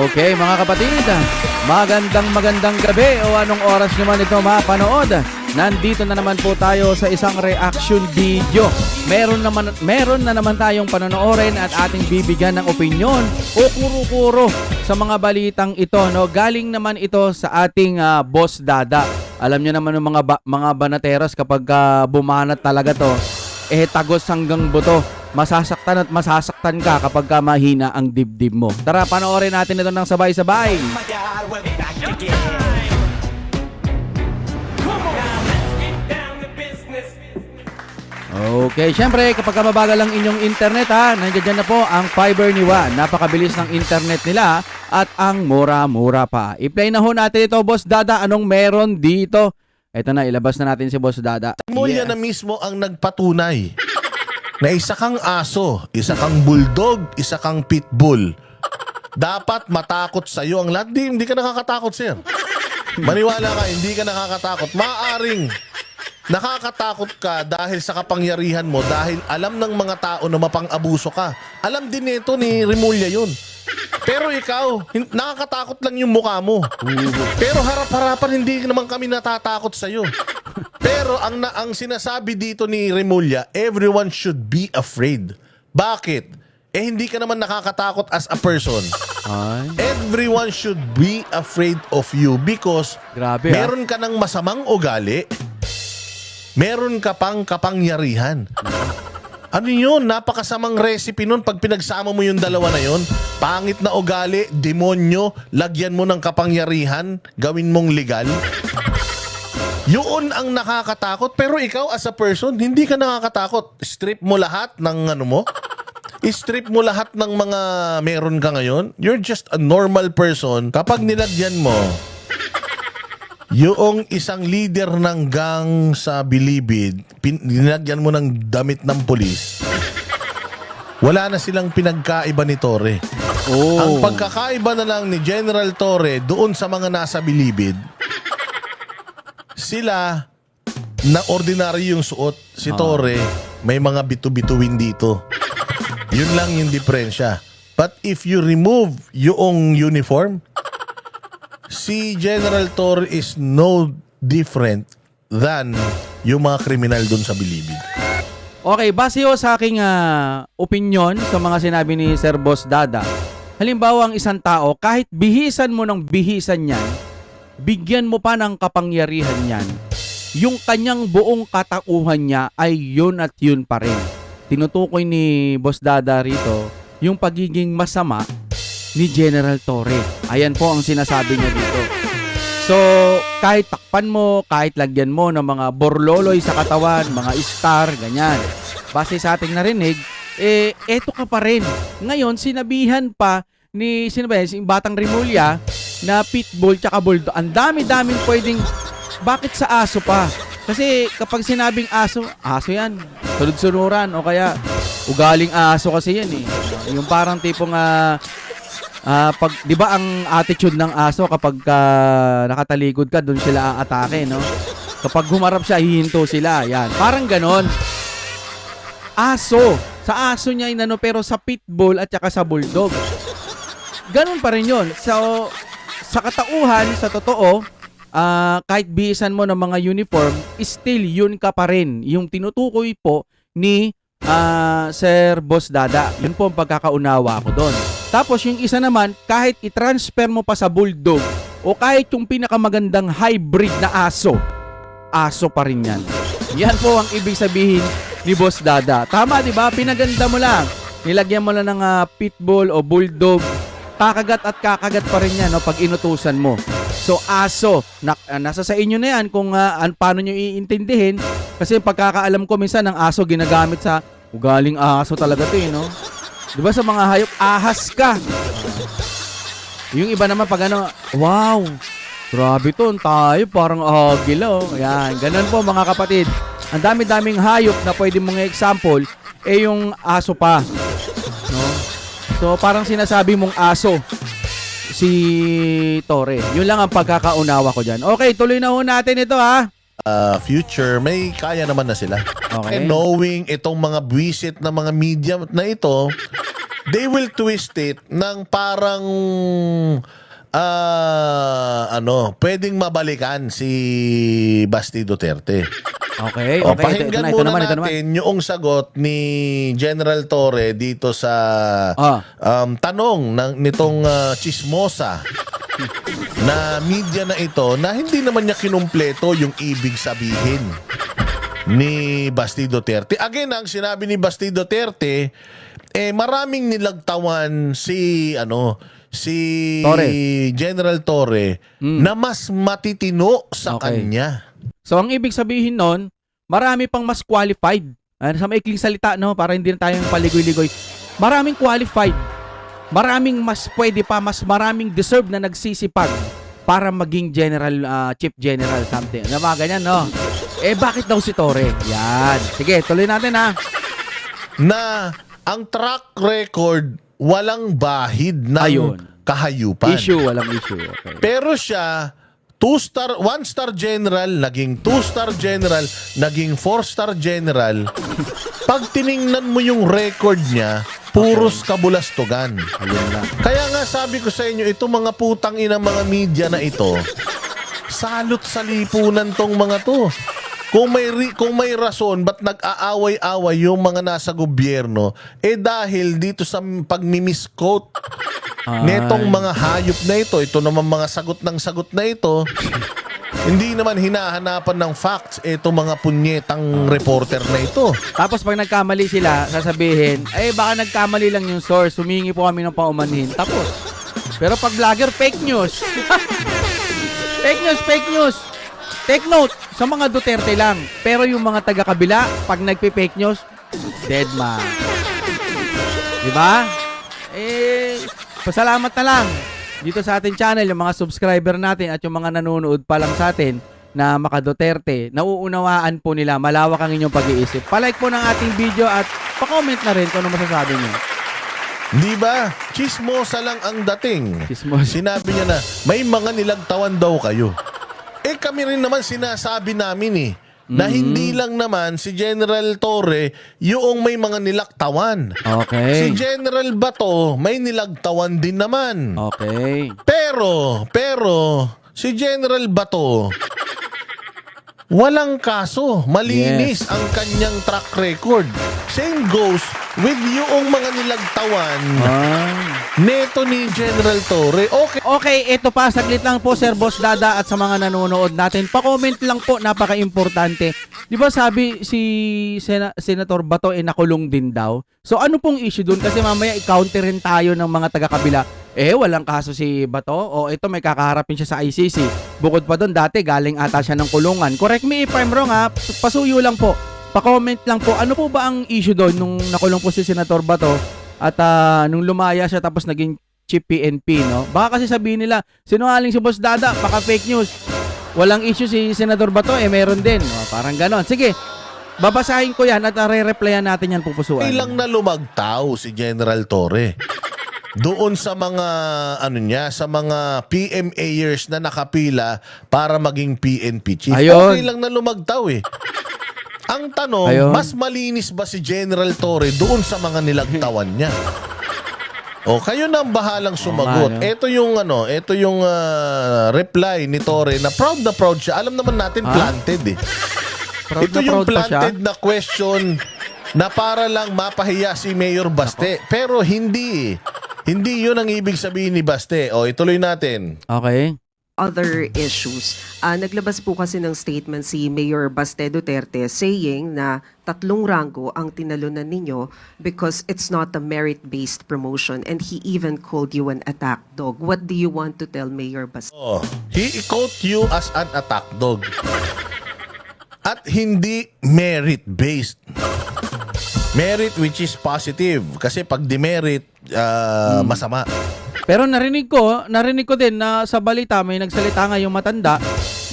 Okay, mga kapatid, magandang gabi o anong oras naman ito mapanood. Nandito na naman po tayo sa isang reaction video. Meron na naman tayong panonoorin at ating bibigyan ng opinyon o kuro-kuro sa mga balitang ito. No? Galing naman ito sa ating Boss Dada. Alam niyo naman ng mga banateros kapag bumanat talaga to, tagos hanggang buto. Masasaktan at masasaktan ka kapag mahina ang dibdib mo. Tara, panoorin natin ito ng sabay-sabay. Okay, syempre kapag mabagal ang inyong internet nandiyan na po ang fiber ni Juan. Napakabilis ng internet nila at ang mura-mura pa. I-play na ho natin ito, Boss Dada. Anong meron dito? Ito na, ilabas na natin si Boss Dada. Mulya na mismo ang nagpatunay na isa kang aso, isa kang bulldog, isa kang pitbull. Dapat matakot sa'yo ang lahat. Hindi ka nakakatakot, sir. Maniwala ka, hindi ka nakakatakot. Maaring nakakatakot ka dahil sa kapangyarihan mo, dahil alam ng mga tao na mapang-abuso ka. Alam din nito ni Remulla yun. Pero ikaw, nakakatakot lang yung mukha mo. Pero harap-harapan, hindi naman kami natatakot sa'yo. Pero ang sinasabi dito ni Remulla, everyone should be afraid. Bakit? Hindi ka naman nakakatakot as a person. Ay. Everyone should be afraid of you because Grabe, meron ka ng masamang ugali, meron ka pang kapangyarihan. Ano yun? Napakasamang recipe nun pag pinagsama mo yung dalawa na yun. Pangit na ugali, demonyo, lagyan mo ng kapangyarihan, gawin mong legal. Yun ang nakakatakot. Pero ikaw as a person, hindi ka nakakatakot. Strip mo lahat ng ano mo. I-strip mo lahat ng mga meron ka ngayon. You're just a normal person. Kapag nilagyan mo yung isang leader ng gang sa Bilibid, nilagyan mo ng damit ng pulis, wala na silang pinagkaiba ni Torre. Oh. Ang pagkakaiba na lang ni General Torre doon sa mga nasa Bilibid, sila na ordinary yung suot. Si Torre, may mga bitu-bituin dito. Yun lang yung diferensya. But if you remove yung uniform, si General Torre is no different than yung mga kriminal dun sa Bilibid. Okay, base ho sa aking opinion sa mga sinabi ni Sir Boss Dada. Halimbawa, ang isang tao, kahit bihisan mo ng bihisan niyan, bigyan mo pa ng kapangyarihan niyan, yung kanyang buong katauhan niya ay yun at yun pa rin. Tinutukoy ni Boss Dada rito yung pagiging masama ni General Torre. Ayan po ang sinasabi niya dito. So, kahit takpan mo, kahit lagyan mo ng mga borloloy sa katawan, mga star, ganyan. Base sa ating narinig, eto ka pa rin. Ngayon, sinabihan pa ni, yung Batang Remulla na pitbull tsaka bulldog. Ang dami-daming pwedeng, bakit sa aso pa? Kasi kapag sinabing aso yan, sunod-sunuran o kaya ugaling aso kasi yan eh. Yung parang tipong pag 'di ba ang attitude ng aso kapag nakatalikod ka, doon sila aatake, no? Kapag humarap siya, hihinto sila. Yan. Parang ganon. Aso. Sa aso niya inano, pero sa pitbull at saka sa bulldog. Ganon pa rin 'yon. So sa katauhan, sa totoo, kahit bihisan mo ng mga uniform, still yun ka pa rin. Yung tinutukoy po ni Sir Boss Dada. Yun po ang pagkakaunawa ko doon. Tapos yung isa naman, kahit i-transfer mo pa sa bulldog o kahit yung pinakamagandang hybrid na aso pa rin yan. Yan po ang ibig sabihin ni Boss Dada. Tama, di ba? Pinaganda mo lang. Nilagyan mo lang ng pitbull o bulldog. Kakagat at kakagat pa rin yan, no, pag inutusan mo. So, aso, nasa sa inyo na yan kung paano nyo iintindihin. Kasi pagkakaalam ko, minsan ang aso ginagamit sa ugaling aso talaga ito, no? Diba sa mga hayop, ahas ka. Yung iba naman pag ano, wow, grabe to, tayo, parang agila, oh. Yan, ganun po mga kapatid. Ang dami-daming hayop na pwede mong example, yung aso pa. No? So, parang sinasabi mong aso si Torre. Yun lang ang pagkakaunawa ko dyan. Okay, tuloy na ho natin ito, ha? Future, may kaya naman na sila. Okay. And knowing itong mga buwisit na mga media na ito, they will twist it ng parang pwedeng mabalikan si Basti Duterte. Okay, O, okay. pakinggan Ito muna naman. natin yung sagot ni General Torre dito sa tanong nitong chismosa na media na ito na hindi naman niya kinumpleto yung ibig sabihin ni Basti Duterte. Again, ang sinabi ni Basti Duterte, maraming nilagtawan si Torre. General Torre na mas matitino sa Okay. kanya. So, ang ibig sabihin nun, marami pang mas qualified. Sa maikling salita, no? Para hindi na tayong paligoy-ligoy. Maraming qualified. Maraming mas pwede pa, mas maraming deserve na nagsisipag para maging chief general something. Ano mga ganyan, no? Bakit daw si Torre? Yan. Sige, tuloy natin, ha? Na ang track record walang bahid ng Ayun. kahayupan. Walang issue. Okay. Pero siya, 1-star general, naging 2-star general, naging 4-star general. Pag tiningnan mo yung record niya, puros kabulastugan. Ayun lang. Kaya nga sabi ko sa inyo, itong mga putang inang mga media na ito, salot sa lipunan tong mga to. Kung may rason, ba't nag-aaway-away yung mga nasa gobyerno? Dahil dito sa pagmi-misquote netong mga hayop na ito naman mga sagot na ito, hindi naman hinahanapan ng facts itong mga punyetang reporter na ito. Tapos pag nagkamali sila, sasabihin, baka nagkamali lang yung source, humingi po kami ng paumanhin. Tapos, pero pag vlogger, fake news. Fake news. Take note, sa mga Duterte lang. Pero yung mga taga-kabila, pag nagpi-fake news, dead man. Diba? Pasalamat na lang dito sa ating channel, yung mga subscriber natin at yung mga nanonood pa lang sa atin na maka Duterte, nauunawaan po nila, malawak ang inyong pag-iisip. Palike po ng ating video at pa-comment na rin kung ano masasabi niyo. Di ba? Chismosa lang ang dating. Chismosa. Sinabi niya na, may mga nilagtawan daw kayo. Kami rin naman sinasabi namin na hindi lang naman si General Torre yung may mga nilaktawan. Okay. Si General Bato may nilagtawan din naman. Okay. Pero si General Bato walang kaso. Malinis ang kanyang track record. Same goes with yung mga nilagtawan neto ni General Torre. Okay, ito pa, saglit lang po Sir Boss Dada at sa mga nanonood natin. Pa-comment lang po, napaka-importante. Di ba sabi si Senator Bato nakulong din daw? So ano pong issue dun? Kasi mamaya i-counterin tayo ng mga taga-kabila. Walang kaso si Bato. O ito may kakaharapin siya sa ICC. Bukod pa dun, dati galing ata siya ng kulungan. Correct me if I'm wrong ha. Pasuyo lang po. Pa-comment lang po. Ano po ba ang issue doon nung nakulong po si Senator Bato? At nung lumaya siya tapos naging chief PNP, no? Baka kasi sabihin nila, sinungaling si Boss Dada, baka fake news. Walang issue si Senator Bato, meron din. Parang ganon. Sige, babasahin ko yan at re-replyan natin yan pupusuan. Ilang na lumagtaw si General Torre doon sa mga sa mga PMAers na nakapila para maging PNP chief. Ayun. Okay lang na lumagtaw Ang tanong, mas malinis ba si General Torre doon sa mga nilagtawan niya? Kayo na ang bahalang sumagot. Ito yung reply ni Torre na proud siya. Alam naman natin planted Ito yung planted na question na para lang mapahiya si Mayor Baste. Pero hindi yun ang ibig sabihin ni Baste. Ituloy natin. Okay. Other issues. Naglabas po kasi ng statement si Mayor Baste Duterte saying na 3 ranggo ang tinalunan ninyo because it's not a merit-based promotion and he even called you an attack dog. What do you want to tell Mayor Baste? He quote you as an attack dog. At hindi merit-based. Merit which is positive. Kasi pag demerit, masama. Pero narinig ko din na sa balita may nagsalita nga yung matanda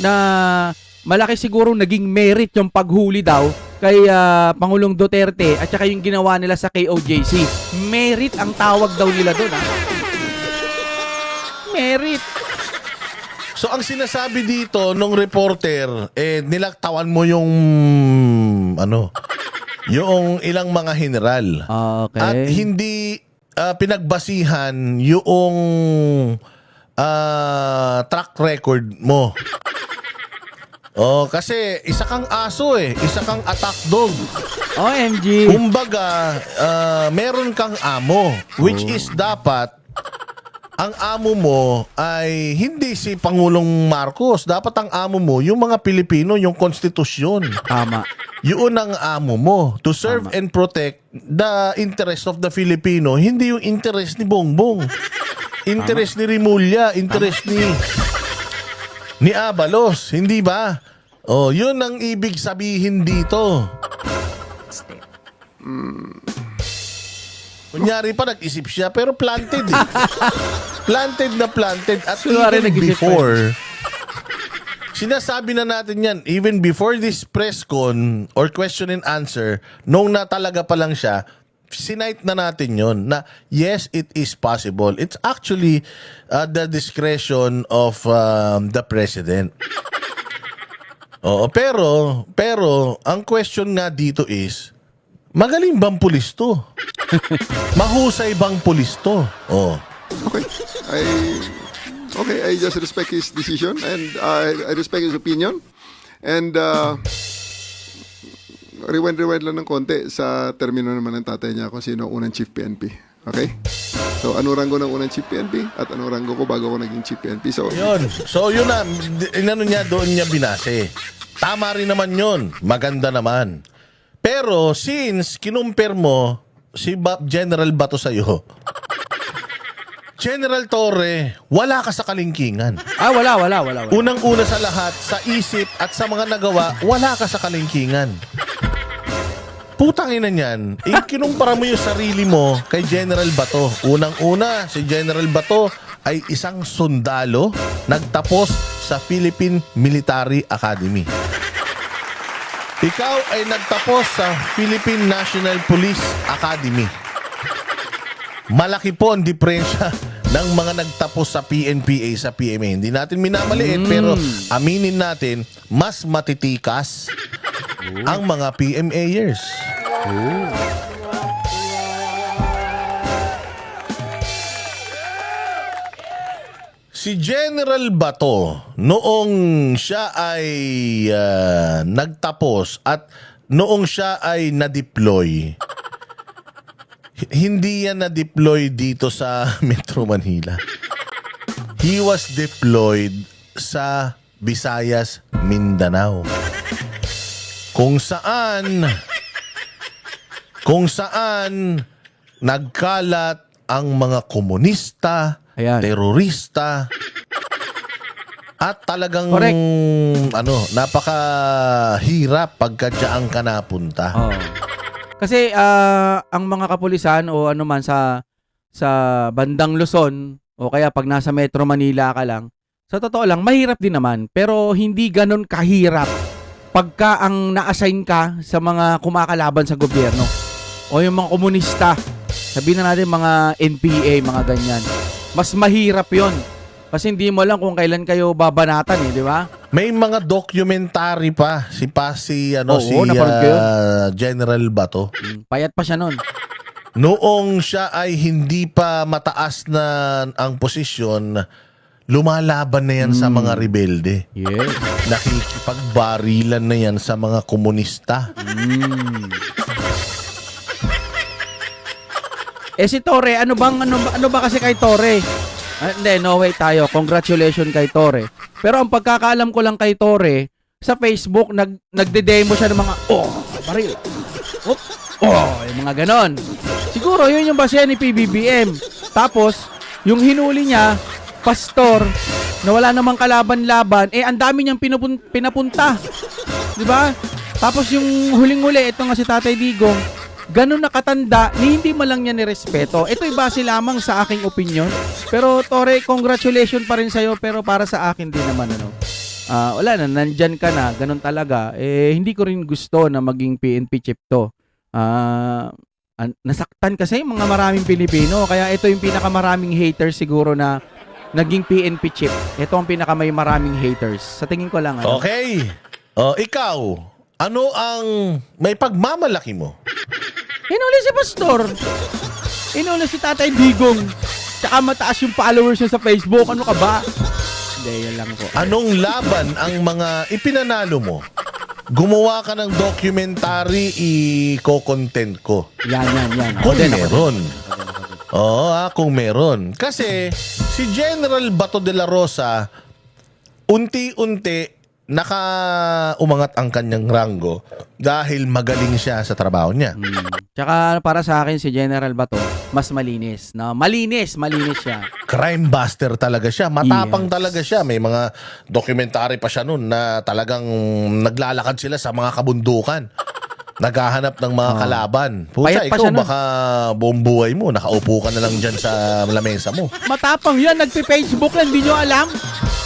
na malaki siguro naging merit yung paghuli daw kay Pangulong Duterte at saka yung ginawa nila sa KOJC. Merit ang tawag daw nila doon, Merit. So ang sinasabi dito nung reporter, nilaktawan mo yung yung ilang mga general. Okay. At hindi pinagbasihan yung track record mo. Kasi isa kang aso isa kang attack dog. OMG. Kumbaga, meron kang amo, which is dapat ang amo mo ay hindi si Pangulong Marcos. Dapat ang amo mo, yung mga Pilipino, yung konstitusyon. Tama. Yun ang amo mo. To serve Tama. and protect the interest of the Filipino. Hindi yung interest ni Bongbong. Interest ni Rimulya. Interest ni Abalos. Hindi ba? Yun ang ibig sabihin dito. Kunyari pa nag-isip siya pero planted planted na planted at Kunwari even nag-isip pa before sinasabi na natin yan even before this press con or question and answer nung na talaga pa lang siya sinight na natin yon na yes it is possible. It's actually the discretion of the president. Pero ang question nga dito is magaling bang pulis to? Mahusay bang pulis to? Okay. I just respect his decision and I respect his opinion. And rewind lang ng konti sa termino naman ng tatay niya kung sino unang chief PNP. Okay? So, ano ranggo ng unang chief PNP at ano ranggo ko bago ako naging chief PNP. So, yun na, inano niya, doon niya binase. Tama rin naman yun. Maganda naman. Pero, since kinumpir mo si General Bato sa'yo, General Torre, wala ka sa kalingkingan. Wala. Unang-una sa lahat, sa isip at sa mga nagawa, wala ka sa kalingkingan. Putang ina niyan, kinumpara mo yung sarili mo kay General Bato. Unang-una, si General Bato ay isang sundalo nagtapos sa Philippine Military Academy. Ikaw ay nagtapos sa Philippine National Police Academy. Malaki po ang diferensya ng mga nagtapos sa PNPA sa PMA. Hindi natin minamaliit pero aminin natin, mas matitikas ang mga PMAers. Si General Bato, noong siya ay nagtapos at noong siya ay na-deploy, hindi yan na-deploy dito sa Metro Manila. He was deployed sa Visayas, Mindanao. Kung saan nagkalat ang mga komunista, Ayan. terorista, at talagang Correct. napakahirap pagka diyan ka napunta. Kasi ang mga kapulisan o ano man sa bandang Luzon o kaya pag nasa Metro Manila ka lang, sa totoo lang mahirap din naman pero hindi ganun kahirap pagka ang na-assign ka sa mga kumakalaban sa gobyerno o yung mga komunista. Sabihin na natin mga NPA, mga ganyan. Mas mahirap 'yon. Kasi hindi mo alam kung kailan kayo babanatan di ba? May mga documentary pa si napanood ko yun. General Bato. Payat pa siya noon. Noong siya ay hindi pa mataas na ang posisyon, lumalaban na yan sa mga rebelde. Yes. Nakikipagbarilan na yan sa mga komunista. Si Torre, ano ba kasi kay Torre? Hindi, no way tayo. Congratulations kay Torre. Pero ang pagkakaalam ko lang kay Torre, sa Facebook, nagde-demo siya ng mga, baril. Yung mga ganon. Siguro, yun yung basihan ni PBBM. Tapos, yung hinuli niya, pastor, na wala namang kalaban-laban, ang dami niyang pinapunta. Di ba? Tapos yung huling-huli, ito nga si Tatay Digong, ganun nakatanda, hindi mo lang niya nirespeto. Ito'y base lamang sa aking opinion. Pero Torre, congratulations pa rin sa'yo. Pero para sa akin din naman, wala na, nandyan ka na, ganun talaga. Hindi ko rin gusto na maging PNP chief to. Nasaktan kasi yung mga maraming Pilipino. Kaya ito yung pinakamaraming haters siguro na naging PNP chief. Ito ang pinakamay maraming haters. Sa tingin ko lang. Okay. Ikaw, ano ang may pagmamalaki mo? Hinuli si Pastor. Inuuna si Tatay Digong. Tsaka mataas yung followers niya sa Facebook. Ano ka ba? Hindi, yan lang po. Anong laban ang mga ipinanalo mo? Gumawa ka ng documentary, i-content ko. Yan. Kung Ako din. meron. Oo, kung meron. Kasi si General Bato de la Rosa, unti-unti umangat ang kanyang rango dahil magaling siya sa trabaho niya. Tsaka para sa akin si General Bato, mas malinis. No? Malinis siya. Crime buster talaga siya. Matapang Yes. talaga siya. May mga documentary pa siya noon na talagang naglalakad sila sa mga kabundukan. Naghahanap ng mga kalaban. Pucha, Payat pa ikaw siya nun. baka buong buhay mo, nakaupo ka na lang dyan sa lamesa mo. Matapang yan, nagpi-Facebook yan, hindi nyo alam.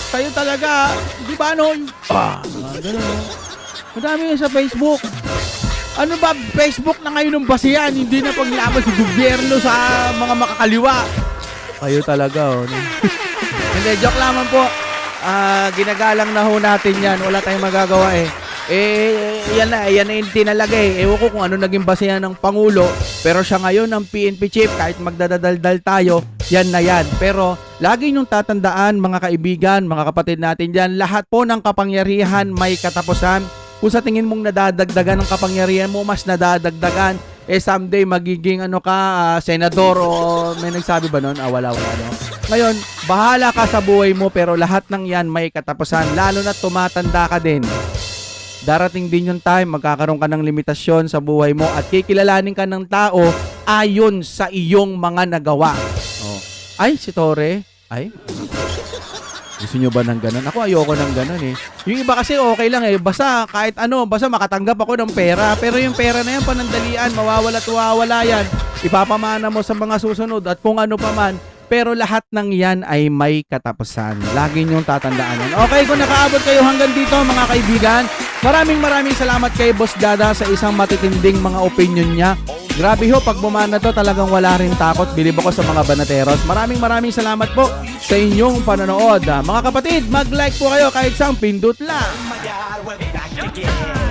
Kayo talaga, di ba ano? Ganun, no? Madami yan sa Facebook. Ano ba, Facebook na ngayon ng basihan, hindi na paglaban sa gobyerno sa mga makakaliwa. Kayo talaga, oh. No? Hindi, joke lamang po. Ginagalang na ho natin yan. Wala tayong magagawa eh. Yan na yung tinalagay. Ewan ko kung ano naging basehan ng Pangulo. Pero siya ngayon ang PNP chief, kahit magdadaldal tayo, yan na yan. Pero lagi niyong tatandaan, mga kaibigan, mga kapatid natin dyan, lahat po ng kapangyarihan may katapusan. Kung sa tingin mong nadadagdagan ng kapangyarihan mo, mas nadadagdagan, someday magiging senador o may nagsabi ba nun? Wala. No? Ngayon, bahala ka sa buhay mo pero lahat ng yan may katapusan. Lalo na tumatanda ka din. Darating din yung time, magkakaroon ka ng limitasyon sa buhay mo at kikilalanin ka ng tao ayon sa iyong mga nagawa. Oh. Ay, si Tore. Ay, gusto nyo ba ng ganun? Ako ayoko ng ganun eh. Yung iba kasi okay lang eh. Basta kahit basta makatanggap ako ng pera. Pero yung pera na yan, panandalian, mawawala at mawawala yan. Ipapamana mo sa mga susunod at kung ano pa man. Pero lahat ng yan ay may katapusan. Lagi niyong tatandaan yan. Okay, kung nakaabot kayo hanggang dito mga kaibigan, maraming salamat kay Boss Dada sa isang matitinding mga opinion niya. Grabe ho, pag bumana to talagang wala rin takot. Bilib ako sa mga banateros. Maraming salamat po sa inyong panonood. Mga kapatid, mag-like po kayo kahit isang pindot lang. Oh my God, we're back again.